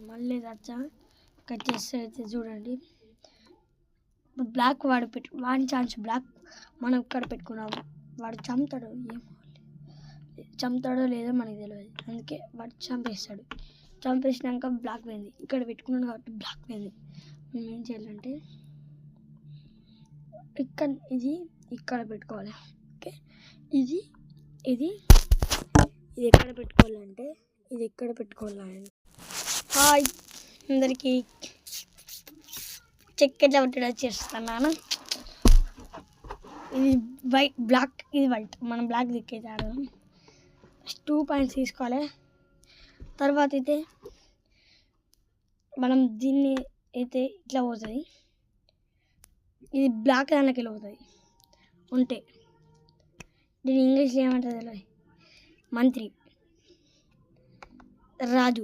మళ్ళీ రచ్చ కట్ చేస్తే అయితే చూడండి. బ్లాక్ వాడు వాడి ఛాన్స్ బ్లాక్ మనం ఇక్కడ పెట్టుకున్నాము. వాడు చంపుతాడో లేదో మనకి తెలియదు. అందుకే వాడు చంపేస్తాడు. చంపేసినాక బ్లాక్ పోయింది. ఇక్కడ పెట్టుకున్నాడు కాబట్టి బ్లాక్ పోయింది. మనం ఏం చేయాలంటే ఇక్కడ పెట్టుకోవాలి. ఓకే, ఇది ఎక్కడ పెట్టుకోవాలంటే హాయ్ అందరికీ, చెక్ ఎట్లా పెట్టడం చేస్తున్నాను. ఇది బ్లాక్, ఇది వైట్. మనం బ్లాక్ దిక్కైతే ఆడదాం. 2 పాయింట్స్ తీసుకోవాలి. తర్వాత అయితే మనం దీన్ని అయితే ఇట్లా పోతుంది. ఇది బ్లాక్ దానికి వెళ్ళి పోతుంది ఉంటే. దీన్ని ఇంగ్లీష్లో ఏమంటారు తెలియదు. మంత్రి రాజు.